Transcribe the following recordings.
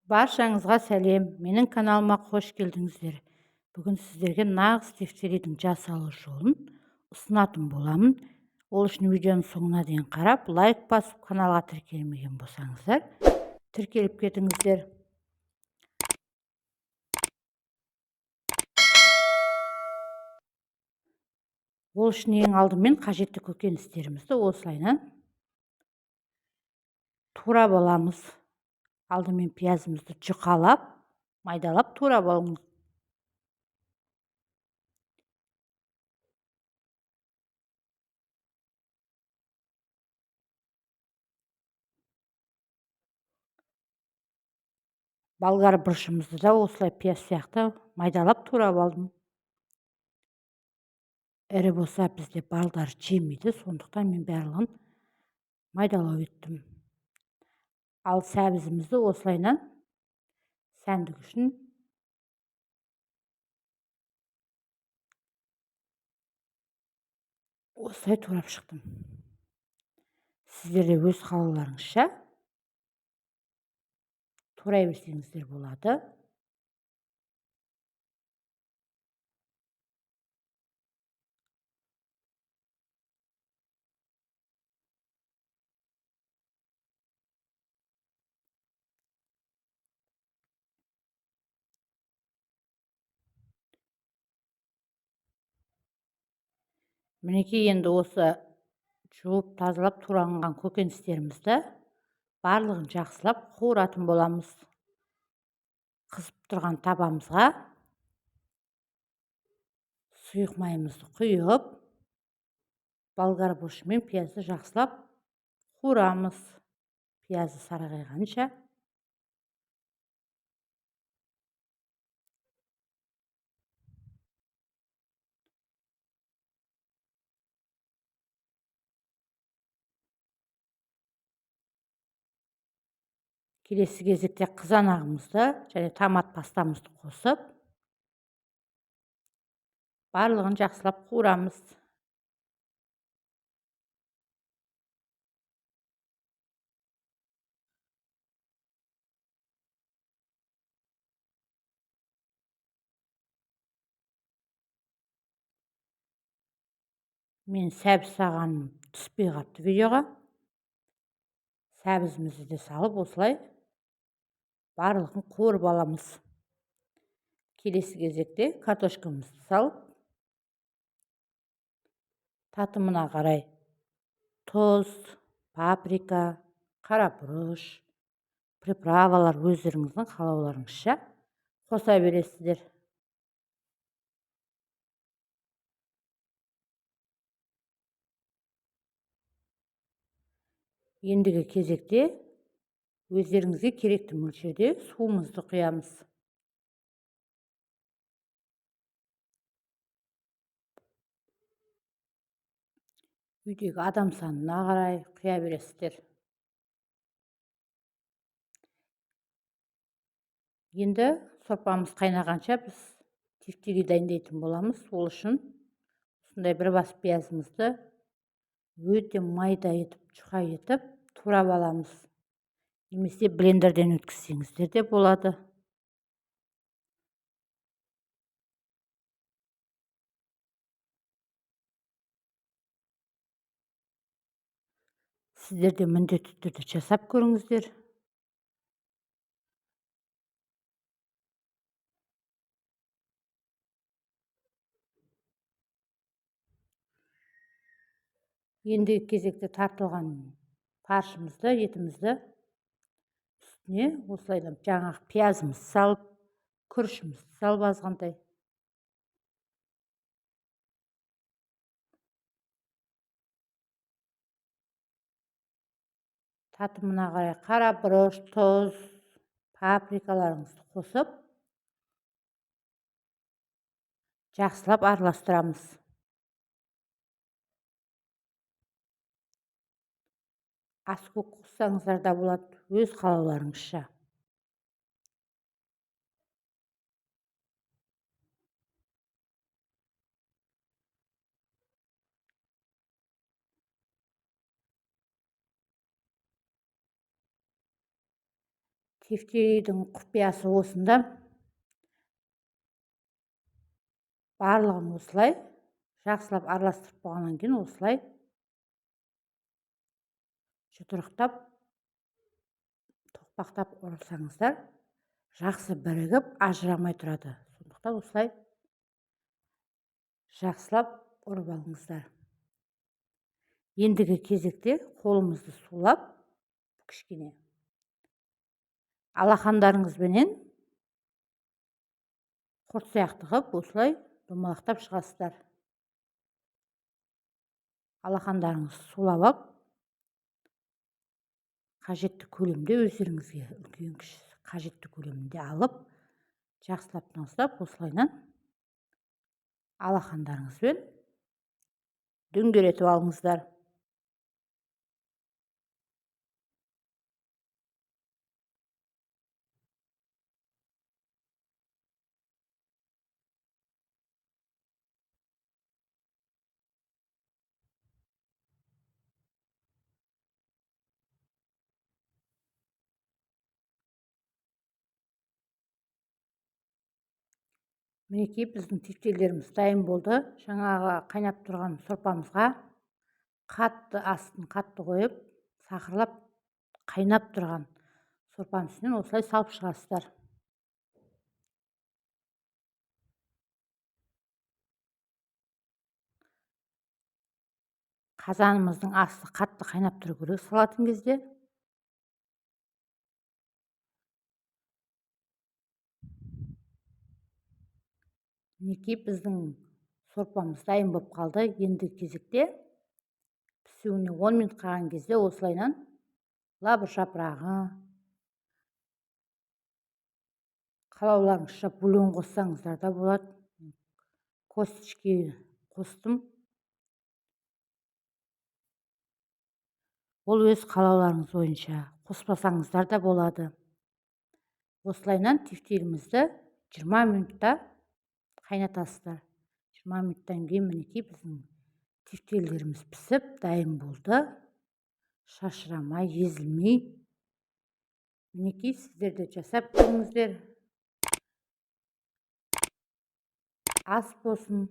Баршаңызға сәлем, менің каналыма қош келдіңіздер. Бүгін сіздерге нағыз тефтеридің жасалу жолын ұсынатын боламын. Ол үшін видеоның соңына дейін қарап, лайк басып, каналға тіркелмеген болсаңыздар, тіркеліп кетіңіздер. Ол үшін ең алдымен қажетті көкөністерімізді осылайынан турап аламыз. Алдымен пиязымызды жұқалап, майдалап турап алыңыз. Болгар бұрышымызды да осылай пияз сияқты майдалап турап алдым. Ірі болса бізде балдар жемейді, сондықтан мен барлығын майдалау еттім. Ал сәбізімізді осылайынан сәндік үшін осылай турап шықтым. Сіздер де өз қалауларыңызша турай берсеңіздер болады. Мінекей, енді осы жуып тазалап туралған көкөністерімізді барлығын жақсылап қуыратын боламыз. Қызып тұрған табамызға сұйық майымызды құйып, болгар бұрышы мен пиязды жақсылап қуырамыз. Пиязы сарғайғанша. Келесі кезекте қызанағымызды және томат пастамызды қосып, барлығын жақсылап қуырамыз. Мен сәбіз сағаным түспей қапты видеоға. Сәбізімізді де салып, осылай барлығын қуырып аламыз. Келесі кезекте картошкамызды салып, татымына қарай тұз, паприка, қарабұрыш, приправалар өздеріңіздің қалауларыңызша қоса бересіздер. Ендігі кезекте өздеріңізге керекті мөлшерде суымызды құямыз. Үйдегі адам санына қарай құя бересіздер. Енді сорпамыз қайнағанша біз тефтери дайындайтын боламыз. Ол үшін осындай бір бас пиязымызды өте майда етіп, жұқа етіп турап аламыз. Немесе блендерден өткізсеңіздер де болады. Сіздер де міндетті түрде жасап көріңіздер. Ендігі кезекте тартылған фаршымызды, етімізді үстіне осылайдан жаңағы пиязымызды салып, күрішімізді салып азғантай. Татымына қарай қарабұрыш, тұз, паприкаларыңызды қосып, жақсылап араластырамыз. Ас көп қоссаңыздар да болады, өз қалауларыңызша. Тефтеридің құпиясы осында. Барлығын осылай жақсылап араластырып болғаннан кейін осылай жұдырықтап, тоқпақтап ұрсаңыздар жақсы бірігіп ажырамай тұрады. Сондықтан осылай жақсылап ұрып алыңыздар. Ендігі кезекте қолымызды сулап, кішкене алақандарыңызбенен құрт сияқты қылып осылай домалақтап шығасыздар. Алақандарыңызды сулап алып, қажетті көлемде өздеріңізге үлкен кіші қажетті көлемінде алып, жақсылап тыңыздап, осылайынан алақандарыңызбен дөңгелетіп алыңыздар. Мінекей біздің тефтерлеріміз дайын болды. Жаңағы қайнап тұрған сорпамызға қатты астын қатты қойып, сақырлап қайнап тұрған сорпаның үстінен осылай салып шығасыздар. Қазанымыздың асты қатты қайнап тұру керек салатын кезде. Мінекей біздің сорпамыз дайын болып қалды. Енді кезекте пісуіне 10 минут қалған кезде осылайынан лавр жапырағы, қалауларыңызша бульон қоссаңыздар да болады. Косточки қостым. Ол өз қалауларыңыз бойынша қоспасаңыздар да болады. Осылайынан тефтерімізді 20 минутта қайнатасыздар. 20 минуттан кейін мінекей біздің тефтерлеріміз пісіп дайын болды. Шашырамай, езілмей. Мінекей сіздер де жасап көріңіздер. Ас болсын.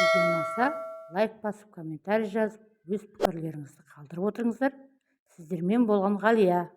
Видео ұнаса, лайк басып, комментарий жазып, өз пікірлеріңізді қалдырып отырыңыздар. Сіздермен болған Ғалия.